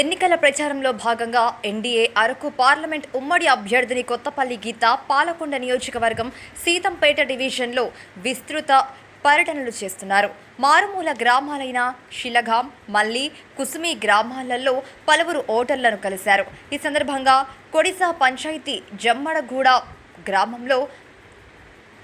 ఎన్నికల ప్రచారంలో భాగంగా ఎన్డీఏ అరకు పార్లమెంట్ ఉమ్మడి అభ్యర్థిని కొత్తపల్లి గీత పాలకొండ నియోజకవర్గం సీతంపేట డివిజన్లో విస్తృత పర్యటనలు చేస్తున్నారు. మారుమూల గ్రామాలైన శిలగాం, మల్లి, కుసుమి గ్రామాలలో పలువురు ఓటర్లను కలిశారు. ఈ సందర్భంగా కొడిసా పంచాయతీ జమ్మడగూడ గ్రామంలో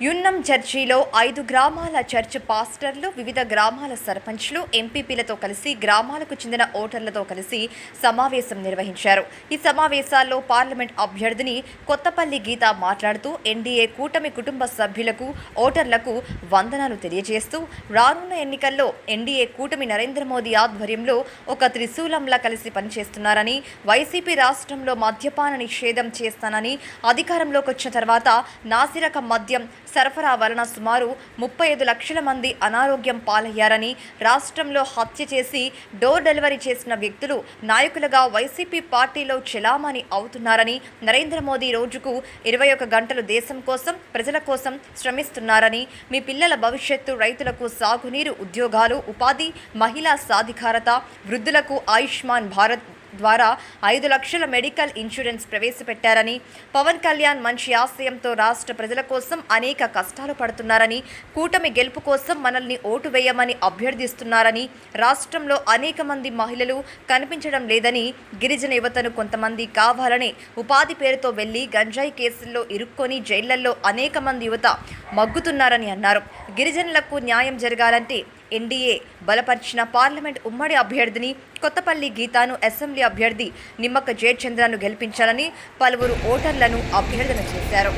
యున్నం చర్చిలో 5 గ్రామాల చర్చ్ పాస్టర్లు, వివిధ గ్రామాల సర్పంచ్లు, ఎంపీపీలతో కలిసి గ్రామాలకు చెందిన ఓటర్లతో కలిసి సమావేశం నిర్వహించారు. ఈ సమావేశాల్లో పార్లమెంట్ అభ్యర్థిని కొత్తపల్లి గీత మాట్లాడుతూ ఎన్డీఏ కూటమి కుటుంబ సభ్యులకు, ఓటర్లకు వందనాలు తెలియజేస్తూ రానున్న ఎన్నికల్లో ఎన్డీఏ కూటమి నరేంద్ర మోదీ ఆధ్వర్యంలో ఒక త్రిశూలంలా కలిసి పనిచేస్తున్నారని, వైసీపీ రాష్ట్రంలో మద్యపాన నిషేధం చేస్తానని, అధికారంలోకి వచ్చిన తర్వాత నాసిరకం మద్యం సరఫరా వలన సుమారు 35 లక్షల మంది అనారోగ్యం పాలయ్యారని, రాష్ట్రంలో హత్య చేసి డోర్ డెలివరీ చేసిన వ్యక్తులు నాయకులుగా వైసీపీ పార్టీలో చెలామణి అవుతున్నారని, నరేంద్ర మోదీ రోజుకు 21 గంటలు దేశం కోసం, ప్రజల కోసం శ్రమిస్తున్నారని, మీ పిల్లల భవిష్యత్తు, రైతులకు సాగునీరు, ఉద్యోగాలు, ఉపాధి, మహిళా సాధికారత, వృద్ధులకు ఆయుష్మాన్ భారత్ ద్వారా 5 లక్షల మెడికల్ ఇన్సూరెన్స్ ప్రవేశపెట్టారని, పవన్ కళ్యాణ్ మంచి ఆశయంతో రాష్ట్ర ప్రజల కోసం అనేక కష్టాలు పడుతున్నారని, కూటమి గెలుపు కోసం మనల్ని ఓటు వేయమని అభ్యర్థిస్తున్నారని, రాష్ట్రంలో అనేక మంది మహిళలు కనిపించడం లేదని, గిరిజన యువతను కొంతమంది కావాలని ఉపాధి పేరుతో వెళ్లి గంజాయి కేసుల్లో ఇరుక్కొని జైళ్లలో అనేక మంది యువత మగ్గుతున్నారని అన్నారు. గిరిజనులకు న్యాయం జరగాలంటే ఎన్డీఏ బలపరిచిన పార్లమెంట్ ఉమ్మడి అభ్యర్థిని కొత్తపల్లి గీతాను, అసెంబ్లీ అభ్యర్థి నిమ్మక జయచంద్రను గెలిపించాలని పలువురు ఓటర్లను అభ్యర్థన చేశారు.